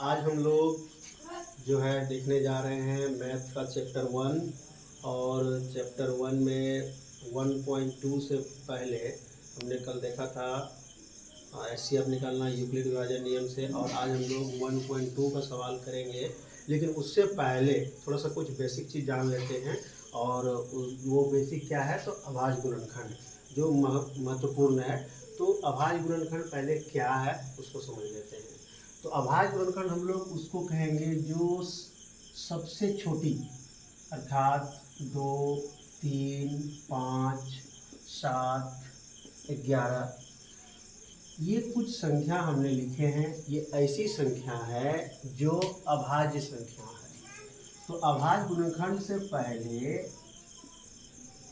आज हम लोग जो है देखने जा रहे हैं मैथ का चैप्टर 1। और चैप्टर 1 में 1.2 से पहले हमने कल देखा था एचसीएफ निकालना यूक्लिड विभाजन नियम से। और आज हम लोग 1.2 का सवाल करेंगे, लेकिन उससे पहले थोड़ा सा कुछ बेसिक चीज़ जान लेते हैं। और वो बेसिक क्या है, तो अभाज्य गुणनखंड जो महत्वपूर्ण है। तो अभाज्य गुणनखंड पहले क्या है उसको समझ लेते हैं। तो अभाज्य गुणनखंड हम लोग उसको कहेंगे जो सबसे छोटी, अर्थात 2, 3, 5, 7, 11 ये कुछ संख्या हमने लिखे हैं। ये ऐसी संख्या है जो अभाज्य संख्या है। तो अभाज्य गुणनखंड से पहले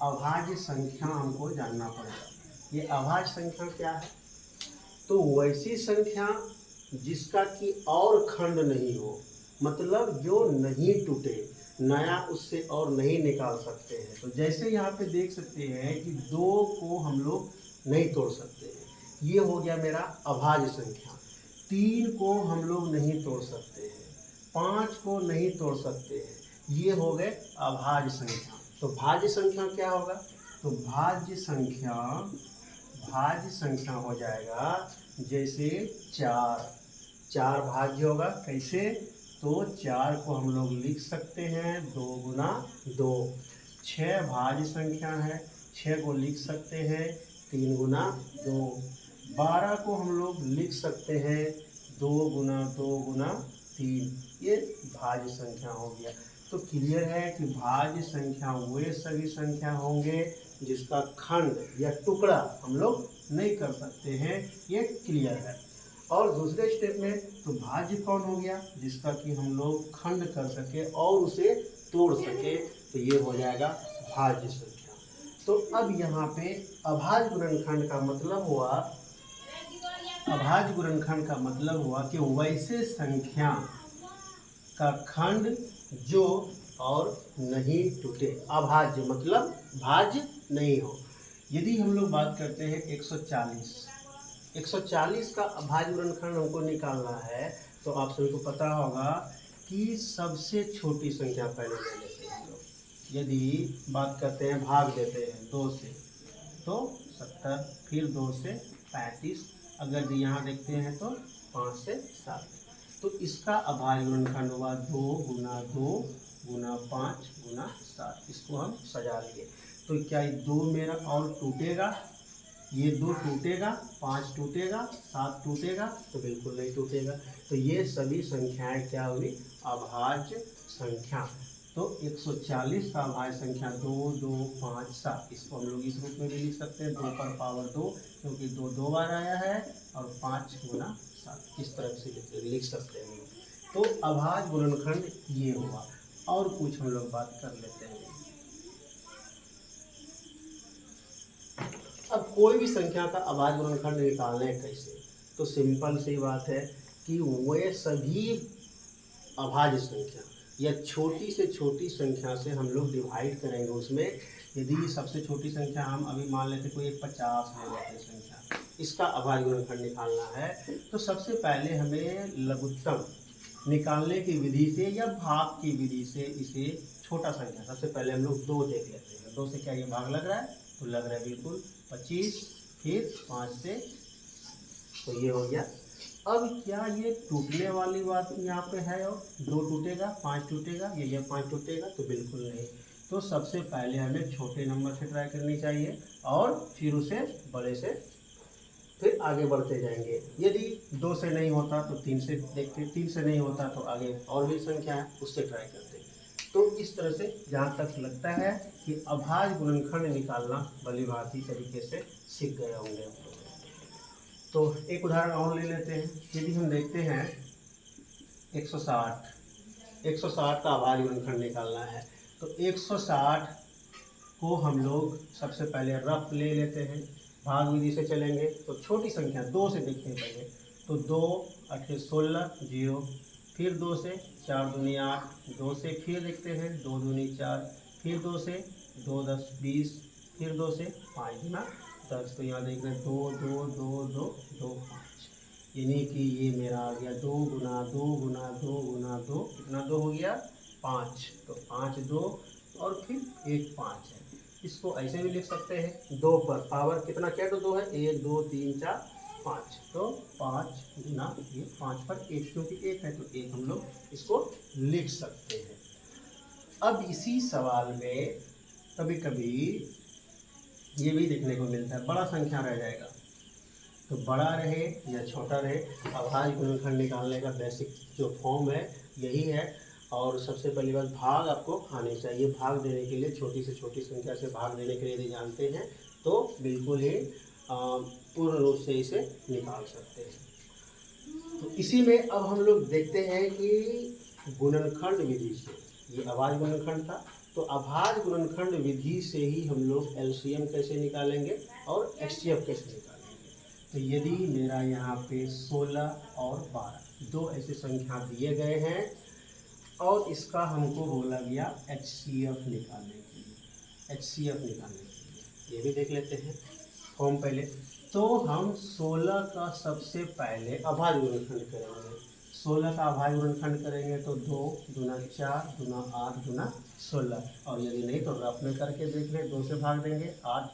अभाज्य संख्या हमको जानना पड़ेगा। ये अभाज्य संख्या क्या है, तो वैसी संख्या जिसका कि और खंड नहीं हो, मतलब जो नहीं टूटे, नया उससे और नहीं निकाल सकते हैं। तो जैसे यहाँ पे देख सकते हैं कि 2 को हम लोग नहीं तोड़ सकते हैं, ये हो गया मेरा अभाज्य संख्या। 3 को हम लोग नहीं तोड़ सकते हैं, 5 को नहीं तोड़ सकते हैं, ये हो गए अभाज्य संख्या। तो भाज्य संख्या क्या होगा, तो भाज्य संख्या हो जाएगा जैसे 4 भाज्य होगा। कैसे, तो 4 को हम लोग लिख सकते हैं 2 गुना 2। 6 भाज्य संख्या है, 6 को लिख सकते हैं 3 गुना 2। 12 को हम लोग लिख सकते हैं 2 गुना 2 गुना 3। ये भाज्य संख्या हो गया। तो क्लियर है कि भाज्य संख्या वे सभी संख्या होंगे जिसका खंड या टुकड़ा हम लोग नहीं कर सकते हैं, ये क्लियर है। और दूसरे स्टेप में तो भाज्य कौन हो गया, जिसका कि हम लोग खंड कर सके और उसे तोड़ सके, तो ये हो जाएगा भाज्य संख्या। तो अब यहाँ पे अभाज्य गुणनखंड का मतलब हुआ कि वैसे संख्या का खंड जो और नहीं टूटे। अभाज्य मतलब भाज्य नहीं हो। यदि हम लोग बात करते हैं 140 का अभाज्य गुणनखंड हमको निकालना है, तो आप सभी को पता होगा कि सबसे छोटी संख्या पहले ले लेते हैं हम लोग। यदि बात करते हैं भाग देते हैं 2 से, तो 70, फिर 2 से 35, अगर यहाँ देखते हैं तो 5 से 7। तो इसका अभाज्य गुणनखंड हुआ 2 गुना 2 गुना 5 गुना 7। इसको हम सजा लिए। तो क्या ये 2 मेरा और टूटेगा, ये 2 टूटेगा, 5 टूटेगा, 7 टूटेगा, तो बिल्कुल नहीं टूटेगा। तो ये सभी संख्याएं क्या हुई, अभाज्य संख्या। तो 140 का अभाज्य संख्या 2, 2, 5, 7। इसको हम लोग इस रूप में भी लिख सकते हैं 2 पर पावर 2, क्योंकि 2 2 बार आया है, और 5 गुना 7 इस तरह से लिख सकते हैं। तो अभाज्य गुणनखंड ये हुआ। और कुछ हम लोग बात कर लेते हैं। अब कोई भी संख्या का अभाज्य गुणनखंड निकालने कैसे, तो सिंपल सी बात है कि वे सभी अभाज्य संख्या या छोटी से छोटी संख्या से हम लोग डिवाइड करेंगे उसमें। यदि सबसे छोटी संख्या हम अभी मान लेते कोई 50 ले लेते संख्या, इसका अभाज्य गुणनखंड निकालना है, तो सबसे पहले हमें लघुत्तम निकालने की विधि से या भाग की विधि से इसे छोटा संख्या, सबसे पहले हम लोग 2 देख लेते हैं। 2 से क्या ये भाग लग रहा है, तो लग रहा है बिल्कुल 25, फिर 5 से, तो ये हो गया। अब क्या ये टूटने वाली बात यहाँ पे है, और 2 टूटेगा 5 टूटेगा, ये 5 टूटेगा, तो बिल्कुल नहीं। तो सबसे पहले हमें छोटे नंबर से ट्राई करनी चाहिए और फिर उसे बड़े से फिर आगे बढ़ते जाएंगे। यदि 2 से नहीं होता तो 3 से देखते, 3 से नहीं होता तो आगे और भी संख्या है उससे ट्राई करते। तो इस तरह से जहाँ तक लगता है कि अभाज्य गुणनखंड निकालना भली भांति तरीके से सीख गए होंगे। तो एक उदाहरण और ले लेते हैं। यदि हम देखते हैं 160 का अभाज्य गुणनखंड निकालना है, तो 160 को हम लोग सबसे पहले रफ ले लेते हैं, भाग विधि से चलेंगे। तो छोटी संख्या 2 से देखते हैं पहले, तो 2 8 16 0, फिर 2 से 4 दूनी 8, 2 से फिर देखते हैं 2 दूनी 4, फिर 2 से 2 10 20, फिर 2 से 5 गुना 10। तो यहाँ देख रहे हैं 2 2 2 2 2 5। यानी कि ये मेरा आ गया 2 गुना 2 गुना 2 गुना 2, कितना 2 हो गया 5, तो 5 2 और फिर एक 5 है। इसको ऐसे भी लिख सकते हैं, 2 पर पावर कितना क्या तो 2 है, 1 2 3 4 5, तो 5 गुना ये 5 पर 1, क्योंकि 1 है तो 1 हम लोग इसको लिख सकते हैं। अब इसी सवाल में कभी कभी ये भी देखने को मिलता है, बड़ा संख्या रह जाएगा, तो बड़ा रहे या छोटा रहे, अभाज्य गुणनखंड निकालने का बेसिक जो फॉर्म है यही है। और सबसे पहली बात, भाग आपको आने चाहिए। भाग देने के लिए छोटी से छोटी संख्या से भाग देने के लिए यदि जानते हैं तो बिल्कुल ही पूर्ण रूप से इसे निकाल सकते हैं। तो इसी में अब हम लोग देखते हैं कि गुणनखंड विधि से, ये अभाज्य गुणनखंड था, तो अभाज्य गुणनखंड विधि से ही हम लोग एलसीएम कैसे निकालेंगे और एचसीएफ कैसे निकालेंगे। तो यदि मेरा यहाँ पे 16 और 12 दो ऐसे संख्या दिए गए हैं और इसका हमको बोला गया एचसीएफ निकालने के लिए, एचसीएफ निकालने के लिए ये भी देख लेते हैं फॉर्म पहले। तो हम 16 का सबसे पहले अभाज्य गुणनखंड करेंगे। 16 का अभाज्य गुणनखंड करेंगे तो 2 दूना 4 दूना 8 दूना 16, और यदि नहीं तो रफ में करके देख लें, 2 से भाग देंगे, 8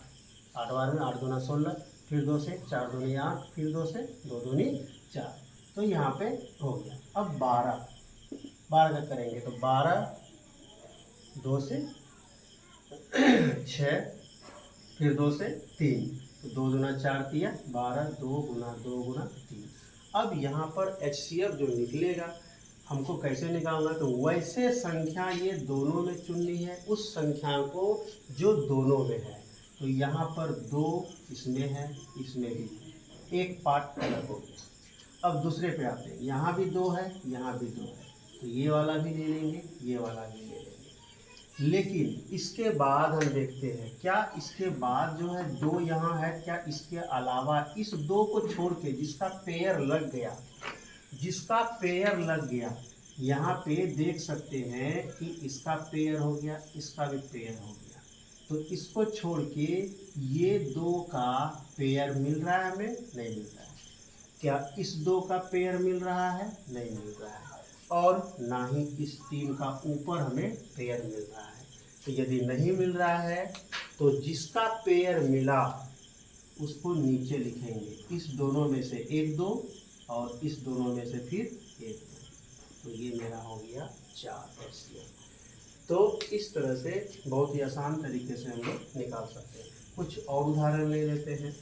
8 बार में 8 दूना 16, फिर 2 से 4 दूनी 8, फिर 2 से 2 दूनी 4, तो यहाँ पे हो गया। अब 12 का करेंगे तो 12 2 से 6, फिर 2 से 3, तो 2 दूना 4 दिया 12, 2 गुना 2 गुना 3। अब यहाँ पर एचसीएफ जो निकलेगा हमको कैसे निकालना, तो वैसे संख्या ये दोनों में चुननी है, उस संख्या को जो दोनों में है। तो यहाँ पर 2 इसमें है, इसमें भी है, एक पार्ट अलग हो गया। अब दूसरे पे आते हैं, यहाँ भी 2 है, यहाँ भी 2 है, तो ये वाला भी ले लेंगे, ये वाला भी ले लेंगे। लेकिन इसके बाद हम देखते हैं, क्या इसके बाद जो है 2 यहाँ है, क्या इसके अलावा इस 2 को छोड़ के जिसका पेयर लग गया, जिसका पेयर लग गया, यहाँ पे देख सकते हैं कि इसका पेयर हो गया, इसका भी पेयर हो गया, तो इसको छोड़ के ये 2 का पेयर मिल रहा है, हमें नहीं मिल रहा है। क्या इस 2 का पेयर मिल रहा है, नहीं मिल रहा है, और ना ही इस 3 का ऊपर हमें पेयर मिल रहा है। तो यदि नहीं मिल रहा है तो जिसका पेयर मिला उसको नीचे लिखेंगे, इस दोनों में से 1 2 और इस दोनों में से फिर 1 2, तो ये मेरा हो गया 4 एचसीएफ। तो इस तरह से बहुत ही आसान तरीके से हम लोग निकाल सकते हैं। कुछ और उदाहरण ले लेते हैं,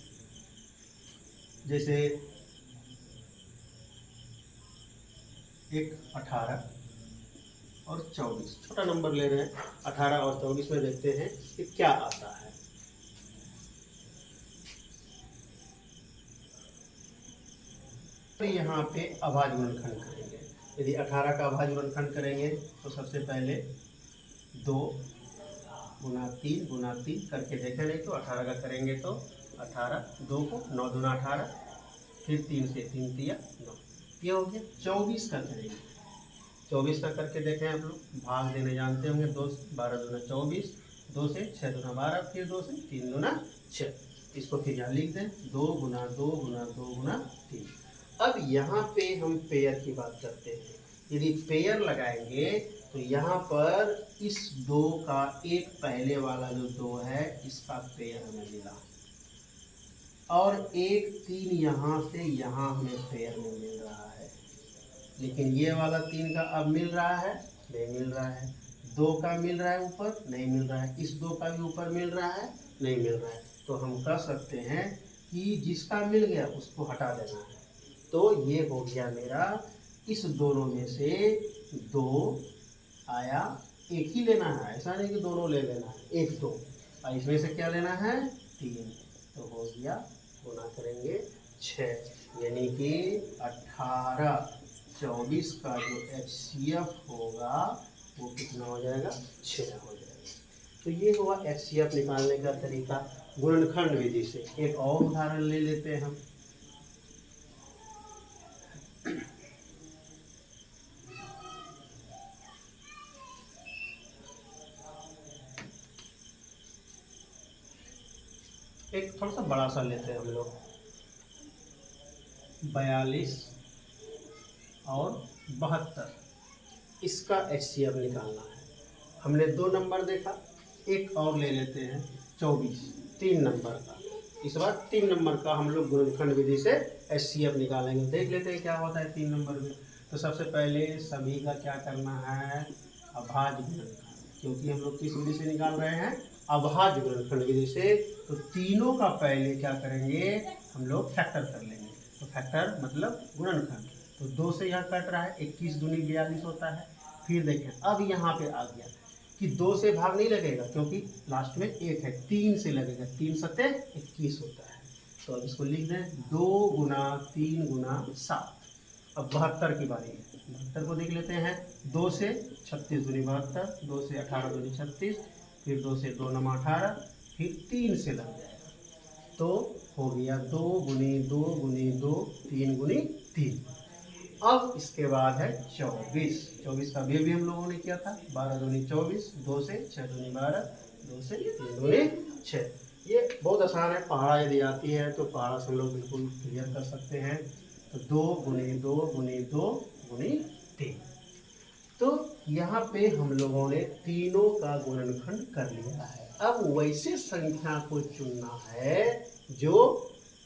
जैसे एक 18 और 24, छोटा नंबर ले रहे हैं, 18 और 24 में देखते हैं कि क्या आता है। तो यहाँ पे अभाज्य गुणनखंड करेंगे। यदि 18 का अभाज्य गुणनखंड करेंगे तो सबसे पहले 2 गुना 3 करके देखें, नहीं तो 18 का करेंगे तो 18, 2 को 9 दूना 18, फिर 3 से 3 दिया 9, ये हो गया। 24 का करेंगे, 24 का करके देखें आप लोग, भाग देने जानते होंगे, 2 12 दूना 24, 2 से 6 दूना 12, फिर 2 से 3 दूना 6, इसको फिर यहाँ लिख दें, 2 गुना 2 गुना 2 गुना 3। अब यहाँ पे हम पेयर की बात करते हैं, यदि पेयर लगाएंगे तो यहाँ पर इस 2 का एक पहले वाला जो 2 है इसका पेयर हमें मिला, और एक 3 यहाँ से यहाँ हमें पेयर में मिल रहा है, लेकिन ये वाला 3 का अब मिल रहा है, नहीं मिल रहा है। 2 का मिल रहा है ऊपर, नहीं मिल रहा है। इस 2 का भी ऊपर मिल रहा है, नहीं मिल रहा है। तो हम कह सकते हैं कि जिसका मिल गया उसको हटा देना है। तो ये हो गया मेरा, इस दोनों में से 2 आया, एक ही लेना है, ऐसा नहीं कि दोनों ले लेना है, 1 2, और इसमें से क्या लेना है 3, तो हो गया, गुना करेंगे 6, यानी कि 18 24 का जो एचसीएफ होगा वो कितना हो जाएगा, 6 हो जाएगा। तो ये हुआ एचसीएफ निकालने का तरीका गुणनखंड विधि से। एक और उदाहरण ले लेते हैं हम, एक थोड़ा सा बड़ा सा लेते हैं हम लोग, 42 और 72, इसका HCF निकालना है। हमने 2 नंबर देखा, एक और ले लेते हैं 24, 3 नंबर का। इस बार 3 नंबर का हम लोग गुणनखंड विधि से HCF निकालेंगे। देख लेते हैं क्या होता है 3 नंबर में। तो सबसे पहले सभी का क्या करना है, अभाज्य गुणनखंड, क्योंकि हम लोग किस विधि से निकाल रहे हैं, अभाज्य गुणनखंड विधि से। तो तीनों का पहले क्या करेंगे, हम लोग फैक्टर कर लेंगे। तो फैक्टर मतलब गुणनखंड। तो 2 से यह कट रहा है, 21 दूनी 42 होता है। फिर देखें अब यहाँ पे आ गया कि 2 से भाग नहीं लगेगा, क्योंकि लास्ट में 1 है, 3 से लगेगा, 3 सत्ते 21 होता है। तो अब इसको लिख दें 2 गुना 3 गुना 7। अब 72 की बारी है, 72 को देख लेते हैं। 2 से 36 दूनी 72, 2 से 18 दूनी 36, फिर 2 से 2 नमा 18, फिर 3 से लग जाएगा। तो हो गया 2 गुनी 2 गुनी 2, 3 गुनी 3। अब इसके बाद है 24, 24 का भी हम लोगों ने किया था। 12 दूनी 24, 2 से 6 दूनी 12, 2 से 3 दूनी 6। ये बहुत आसान है, पहाड़ा यदि आती है तो पहाड़ा से हम लोग बिल्कुल क्लियर कर सकते हैं। तो 2 गुनी 2 गुनी 2 गुनी 3। तो यहाँ पे हम लोगों ने तीनों का गुणनखंड कर लिया है। अब वैसे संख्या को चुनना है जो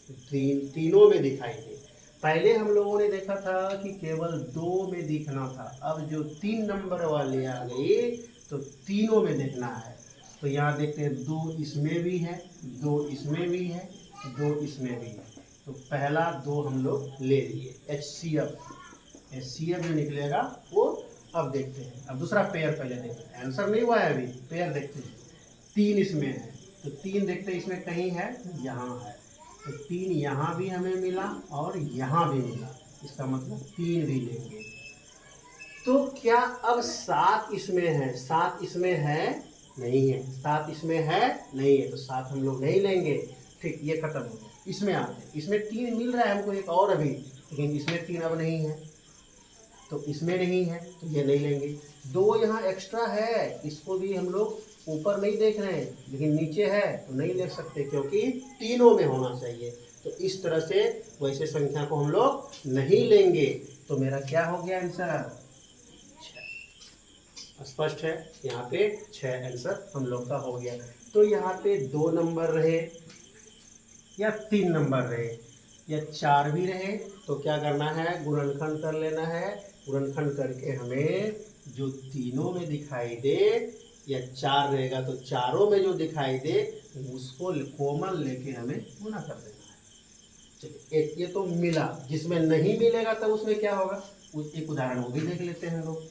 तीनों में दिखाई दे। पहले हम लोगों ने देखा था कि केवल 2 में दिखना था, अब जो 3 नंबर वाले आ गए तो तीनों में देखना है। तो यहाँ देखते हैं 2 इसमें भी है, 2 इसमें भी है, 2 इसमें भी है। तो पहला 2 हम लोग ले लिए, HCF जो निकलेगा वो अब देखते हैं। अब दूसरा पेयर पहले देखते हैं, आंसर नहीं हुआ है अभी, पेयर देखते हैं। 3 इसमें है, तो 3 देखते हैं इसमें कहीं है, यहाँ है। तो 3 यहाँ भी हमें मिला और यहाँ भी मिला, इसका मतलब 3 भी लेंगे। तो क्या अब 7 इसमें है, 7 इसमें है नहीं है, 7 इसमें है नहीं है, तो 7 हम लोग नहीं लेंगे। ठीक, ये खत्म हो गया। इसमें आते हैं, इसमें 3 मिल रहा है हमको एक और अभी, लेकिन इसमें 3 अब नहीं है, तो इसमें नहीं है तो ये नहीं लेंगे। 2 यहाँ एक्स्ट्रा है, इसको भी हम लोग ऊपर नहीं देख रहे हैं, लेकिन नीचे है तो नहीं ले सकते, क्योंकि तीनों में होना चाहिए। तो इस तरह से वैसे संख्या को हम लोग नहीं लेंगे। तो मेरा क्या हो गया आंसर, 6। स्पष्ट है, यहाँ पे 6 आंसर हम लोग का हो गया। तो यहाँ पे 2 नंबर रहे या 3 नंबर रहे या 4 भी रहे, तो क्या करना है, गुणनखंड कर लेना है। गुणनखंड करके हमें जो तीनों में दिखाई दे, या 4 रहेगा तो चारों में जो दिखाई दे उसको कॉमन लेके हमें गुना कर देना है। चलिए, एक ये तो मिला, जिसमें नहीं मिलेगा तब उसमें क्या होगा, एक उदाहरण वो भी देख लेते हैं हम लोग।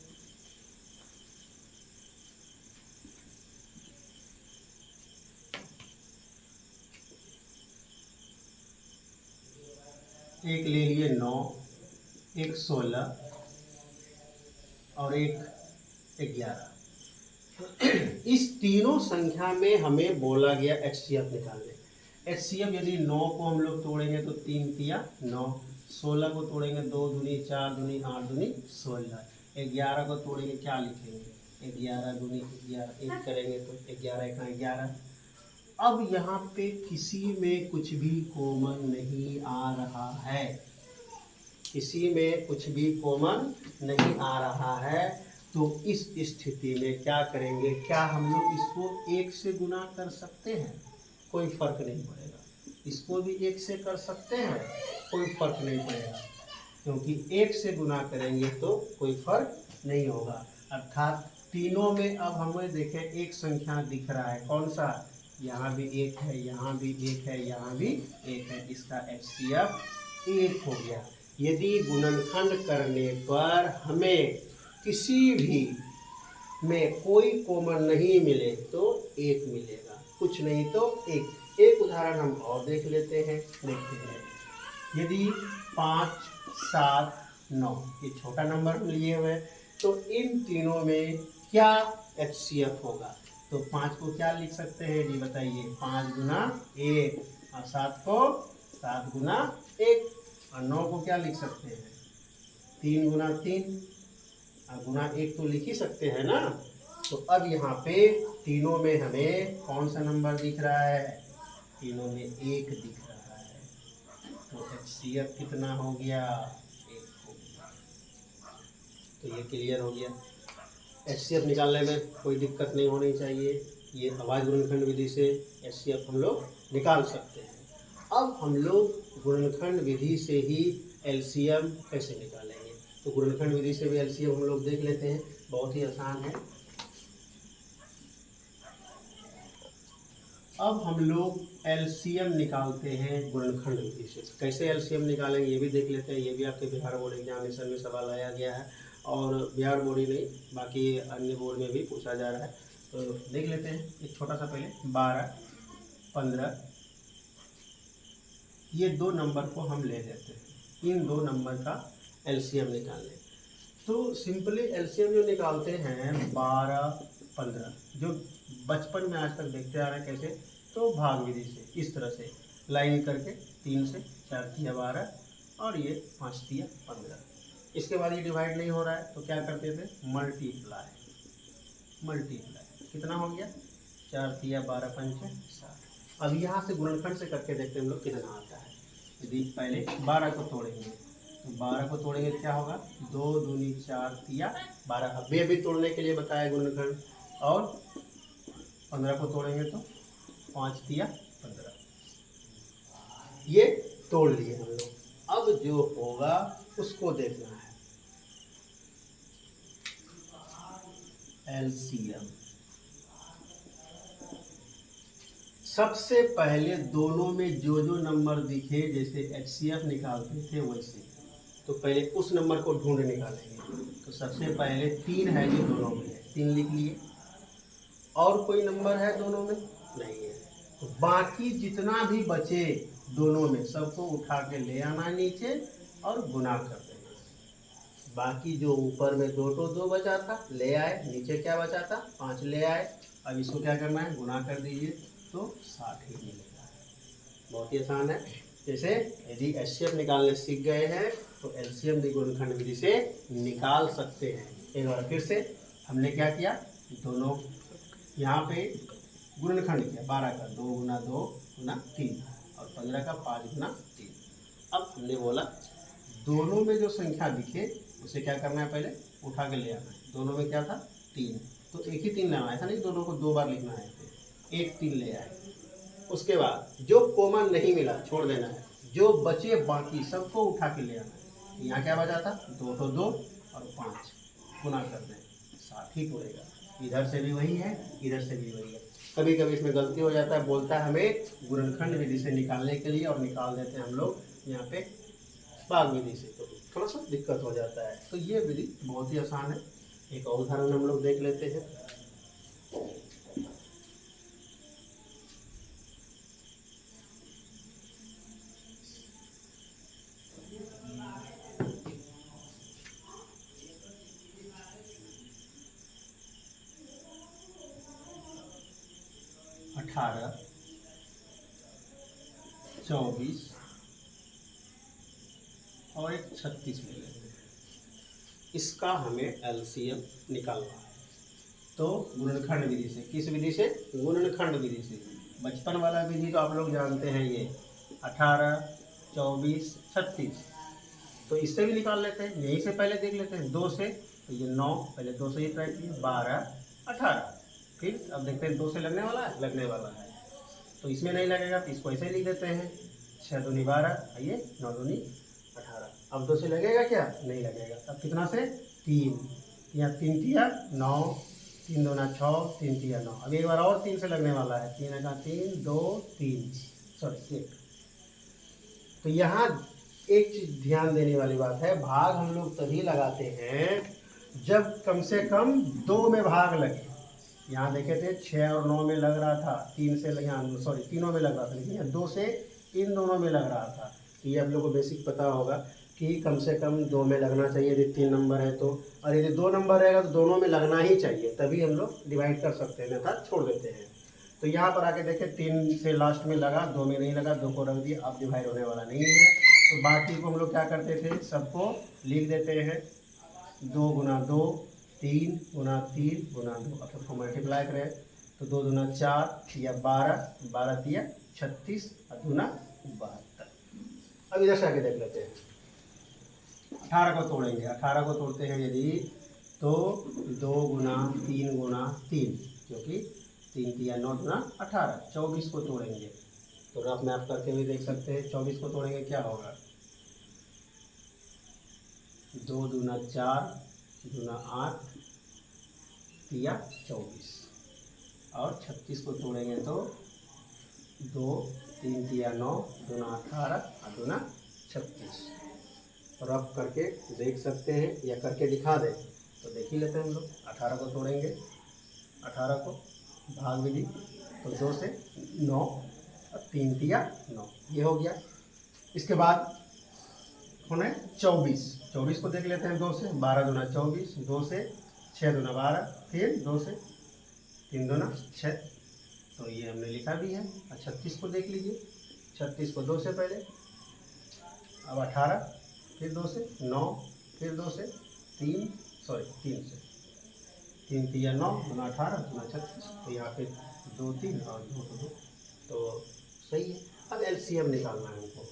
एक ले लिए 9, एक 16 और एक 11। इस तीनों संख्या में हमें बोला गया HCF निकालने। HCF यदि 9 को हम लोग तोड़ेंगे तो 3 तिया 9, 16 को तोड़ेंगे 2 दूनी 4 दूनी 8 दूनी 16, 11 को तोड़ेंगे क्या लिखेंगे, 11 दूनी 11, 1 करेंगे तो 11 1 11। अब यहाँ पे किसी में कुछ भी कॉमन नहीं आ रहा है, किसी में कुछ भी कॉमन नहीं आ रहा है। तो इस स्थिति में क्या करेंगे, क्या हम लोग इसको 1 से गुना कर सकते हैं, कोई फर्क नहीं पड़ेगा। इसको भी 1 से कर सकते हैं, कोई फर्क नहीं पड़ेगा, क्योंकि 1 से गुना करेंगे तो कोई फर्क नहीं होगा। अर्थात तीनों में अब हमें देखें एक संख्या दिख रहा है, कौन सा, यहाँ भी 1 है, यहाँ भी 1 है, यहाँ भी 1 है, इसका HCF 1 हो गया। यदि गुणनखंड करने पर हमें किसी भी में कोई कॉमन नहीं मिले तो 1 मिलेगा, कुछ नहीं तो 1। एक उदाहरण हम और देख लेते हैं, देखते हैं। यदि 5 7 9 ये छोटा नंबर हम लिए हुए, तो इन तीनों में क्या HCF होगा। तो 5 को क्या लिख सकते हैं जी बताइए, 5 गुना 1, और 7 को 7 गुना 1, और 9 को क्या लिख सकते हैं, 3 गुना 3, और गुना 1 तो लिख ही सकते हैं ना। तो अब यहाँ पे तीनों में हमें कौन सा नंबर दिख रहा है, तीनों में 1 दिख रहा है। तो तो HCF कितना हो गया, 1 हो गया। तो ये क्लियर हो गया। HCF निकालने में कोई दिक्कत नहीं होनी चाहिए। ये अभाज्य गुणनखंड विधि से HCF हम लोग निकाल सकते हैं। अब हम लोग गुणनखंड विधि से ही LCM कैसे निकालेंगे, तो गुणनखंड विधि से भी LCM हम लोग देख लेते हैं, बहुत ही आसान है। अब हम लोग LCM निकालते हैं गुणनखंड विधि से। कैसे LCM निकालेंगे ये भी देख लेते हैं। ये भी आपके बिहार बोर्ड एग्जामिनेशन में सवाल आया गया है, और बिहार बोर्ड ही नहीं बाकी अन्य बोर्ड में भी पूछा जा रहा है। तो देख लेते हैं एक छोटा सा पहले 12, 15, ये 2 नंबर को हम ले लेते हैं। इन 2 नंबर का LCM निकालें। तो सिंपली LCM जो निकालते हैं 12, 15, जो बचपन में आज तक देखते आ रहे हैं कैसे, तो भाग विधि से इस तरह से लाइन करके 3 से 4 तिया 12 और ये 5 तिया 15। इसके बाद ये डिवाइड नहीं हो रहा है तो क्या करते थे, मल्टीप्लाई। कितना हो गया, 4 तिया 12 पंचे 60। अब यहाँ से गुणनखंड से करके देखते हैं हम लोग कितना आता है। यदि पहले 12 को तोड़ेंगे तो 12 को तोड़ेंगे क्या होगा, 2 दूनी 4 तिया 12। अब भी तोड़ने के लिए बताया गुणनखंड। और 15 को तोड़ेंगे तो 5 तिया 15। ये तोड़ लिए हम लोग। अब जो होगा उसको देखना है। LCM सबसे पहले दोनों में जो जो नंबर दिखे, जैसे HCF निकालते थे वैसे, तो पहले उस नंबर को ढूंढ निकालेंगे। तो सबसे पहले 3 है जो दोनों में है, 3 लिख लिए। और कोई नंबर है दोनों में, नहीं है। तो बाकी जितना भी बचे दोनों में सबको उठा के ले आना नीचे और गुना कर देना। बाकी जो ऊपर में 2 तो 2 बचा था ले आए, नीचे क्या बचा था 5 ले आए। अब इसको क्या करना है, गुना कर दीजिए तो 60 ही मिलेगा। बहुत ही आसान है। जैसे यदि HCF निकालने सीख गए हैं तो LCM भी गुणनखंड विधि से निकाल सकते हैं। एक बार फिर से हमने क्या किया, दोनों यहाँ पे गुणनखंड किया 12 का 2 गुना 2 गुना 3 और 15 का 5 गुना 3। अब हमने बोला दोनों में जो संख्या दिखे उसे क्या करना है, पहले उठा के ले आना है। दोनों में क्या था 3, तो एक ही 3 लाना है, ऐसा नहीं दोनों को 2 बार लिखना है। एक 3 ले आए। उसके बाद जो कॉमन नहीं मिला छोड़ देना है, जो बचे बाकी सबको उठा के ले आना है। यहाँ क्या बचा था 2 तो 2 और 5 गुना कर दें 60 ही पड़ेगा। इधर से भी वही है, इधर से भी वही है। कभी कभी इसमें गलती हो जाता है, बोलता है हमें गुणनखंड विधि से निकालने के लिए, और निकाल देते हैं हम लोग यहाँ पे भाग विधि से, तो थोड़ा सा दिक्कत हो जाता है। तो ये विधि बहुत ही आसान है। एक और उदाहरण हम लोग देख लेते हैं। अठारह 24 और एक 36 ले लेंगे। इसका हमें LCM निकालना है। तो गुणनखंड विधि से, किस विधि से, गुणनखंड विधि से। बचपन वाला विधि तो आप लोग जानते हैं, ये 18, 24, 36। तो इससे भी निकाल लेते हैं। यहीं से पहले देख लेते हैं 2 से, तो ये 9, पहले 2 से ही ट्राई किए, 12, 18। फिर अब देखते हैं 2 से लगने वाला है, लगने वाला है। तो इसमें नहीं लगेगा तो इसको ऐसे ही लिख देते हैं, 6 दूनी 12, आइए 9 दूनी 18। अब 2 से लगेगा क्या, नहीं लगेगा। अब कितना से 3, यहाँ 3 तिया 9, 3 दूना 6, 3 तिया 9। अब एक बार और 3 से लगने वाला है, 3 का 3, 2, 3, सॉरी 1। तो यहाँ एक चीज ध्यान देने वाली बात है, भाग हम लोग तभी लगाते हैं जब कम से कम 2 में भाग लगे। यहाँ देखे थे 6 और 9 में लग रहा था, 3 से यहाँ सॉरी तीनों में लग रहा था, लेकिन 2 से इन दोनों में लग रहा था। तो ये आप लोग को बेसिक पता होगा कि कम से कम 2 में लगना चाहिए यदि 3 नंबर है तो, और यदि 2 नंबर रहेगा तो दोनों में लगना ही चाहिए, तभी हम लोग डिवाइड कर सकते हैं, अन्यथा छोड़ देते हैं। तो यहाँ पर आके देखें 3 से लास्ट में लगा, 2 में नहीं लगा, 2 को रख दिया, अब डिवाइड होने वाला नहीं है। तो बाकी को हम लोग क्या करते थे, सबको लिख देते हैं 2 गुना 2, 3 गुना 3 गुना 2। अब सबको मल्टीप्लाई करें तो 2 दूना 4 या 12, 12 तिया 36 और दूना 72। अब इधर से आगे देख लेते हैं। 18 को तोड़ेंगे, 18 को तोड़ते हैं यदि तो 2 गुना 3 गुना 3, क्योंकि 3 तिया 9 गुना 18। 24 को तोड़ेंगे तो रफ मैप करके भी देख सकते हैं। 24 को तोड़ेंगे क्या होगा, 2 दूना 4 दूना 8 तिया 24। और 36 को तोड़ेंगे तो 2 3 तिया 9 दूना 18 और दूना 36। रफ करके देख सकते हैं या करके दिखा दें तो देख ही लेते हैं हम लोग। 18 को तोड़ेंगे, 18 को भाग विधि तो 2 से 9 और 3 तिया 9, ये हो गया। इसके बाद होने 24, 24 को देख लेते हैं 2 से, 12 दूना 24, 2 से 6 दूना 12, फिर 2 से 3 दूना 6, तो ये हमने लिखा भी है। और 36 को देख लीजिए, 36 को 2 से पहले, अब 18, फिर 2 से 9, फिर 2 से 3 से 3 तिया 9 दूना 18 दूना 36, तो यहाँ पे 2 3 और 2 2, तो सही है। अब एलसीएम निकालना है हमको।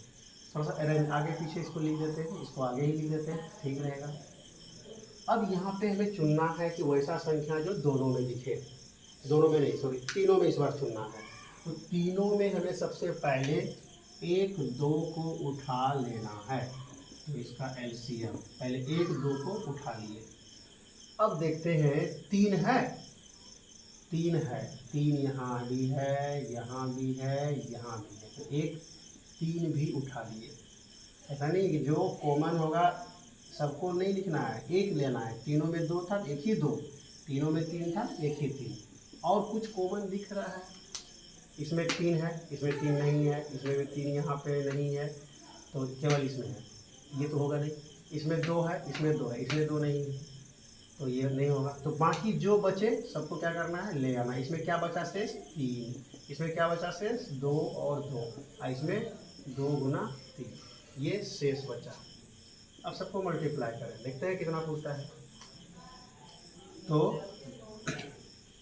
थोड़ा सा अरेंज आगे पीछे इसको लिख देते हैं, इसको आगे ही लिख देते हैं, ठीक रहेगा। अब यहाँ पे हमें चुनना है कि वैसा संख्या जो दोनों में दिखे, दोनों में नहीं सॉरी तीनों में इस बार चुनना है। तो तीनों में हमें सबसे पहले 1 2 को उठा लेना है, तो इसका एलसीएम पहले 1 2 को उठा लिए। अब देखते हैं 3 है, 3 है, 3 यहाँ भी है, यहाँ भी है, यहाँ भी है, तो 1 3 भी उठा लिए। ऐसा नहीं कि जो कॉमन होगा सबको नहीं लिखना है, एक लेना है। तीनों में 2 था, एक ही 2, तीनों में 3 था, एक ही 3, और कुछ कॉमन दिख रहा है। इसमें 3 है, इसमें 3 नहीं है, इसमें भी 3 यहाँ पे नहीं है, तो केवल इसमें है, ये तो होगा नहीं। इसमें 2 है, इसमें 2 है, इसमें 2 नहीं है, तो ये नहीं होगा। तो बाकी जो बचे सबको क्या करना है, ले आना। इसमें क्या बचा शेष, 3, इसमें क्या बचा शेष, 2 और 2, और इसमें 2 गुना 3, ये शेष बचा। अब सबको मल्टीप्लाई करें, देखते हैं कितना पूछता है। तो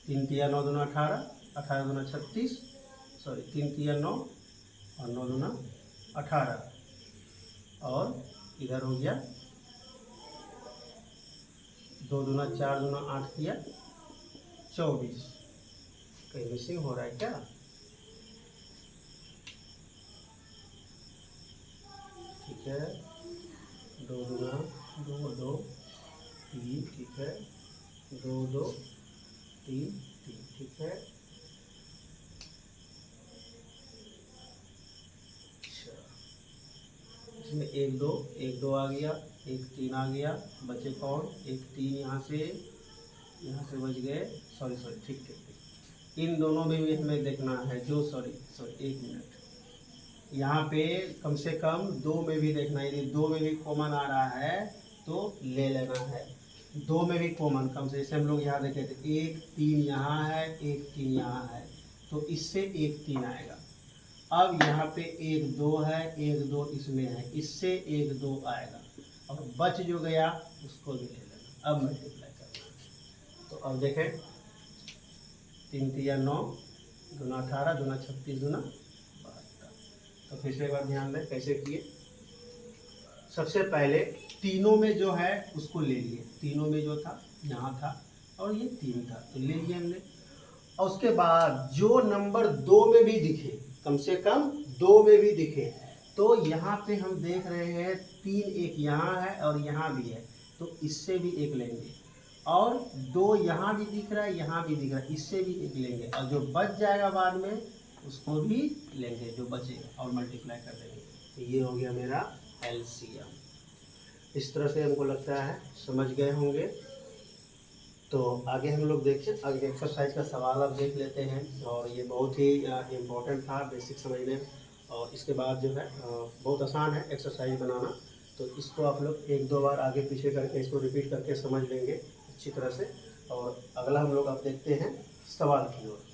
3 तिया 9 दूना 18, 18 दूना 36, 3 तिया 9 और 9 दूना 18, और इधर हो गया 2 दूना 4 दूना 8 तिया 24। कहीं मिसिंग हो रहा है क्या, ठीक है। 2 दूना 2 2 3, ठीक है, 2 2 3 3, ठीक है। अच्छा, इसमें 1 2 आ गया, 1 3 आ गया, बचे कौन, 1 3 यहाँ से बच गए, सॉरी ठीक ठीक। इन दोनों में भी हमें देखना है जो सॉरी 1 मिनट, यहाँ पे कम से कम 2 में भी देखना है। यदि 2 में भी कॉमन आ रहा है तो ले लेना है। 2 में भी कॉमन कम से, जैसे हम लोग यहाँ देखे थे 1 3 यहाँ है, 1 3 यहाँ है, तो इससे 1 3 आएगा। अब यहाँ पे 1 2 है, 1 2 इसमें है, इससे 1 2 आएगा, और बच जो गया उसको भी ले लेना। अब मल्टीप्लाई करना, तो अब देखें 3 तिया 9 दूना 18 दूना 36 दूना 72। तो फिर से एक बार ध्यान दें कैसे किए। सबसे पहले तीनों में जो है उसको ले लिए, तीनों में जो था यहाँ था और ये 3 था, तो ले लिए हमने। और उसके बाद जो नंबर 2 में भी दिखे, कम से कम 2 में भी दिखे, तो यहाँ पे हम देख रहे हैं 3 एक यहाँ है और यहाँ भी है, तो इससे भी 1 लेंगे, और 2 यहाँ भी दिख रहा है, यहाँ भी दिख रहा है, इससे भी 1 लेंगे, और जो बच जाएगा बाद में उसको भी लेंगे जो बचेगा, और मल्टीप्लाई कर देंगे। तो ये हो गया मेरा एलसीएम। इस तरह से हमको लगता है समझ गए होंगे। तो आगे हम लोग देखें, आगे एक्सरसाइज का सवाल अब देख लेते हैं, और ये बहुत ही इम्पोर्टेंट था बेसिक समझने, और इसके बाद जो है बहुत आसान है एक्सरसाइज बनाना। तो इसको आप लोग 1 2 बार आगे पीछे करके इसको रिपीट करके समझ लेंगे अच्छी तरह से। और अगला हम लोग अब देखते हैं सवाल की ओर।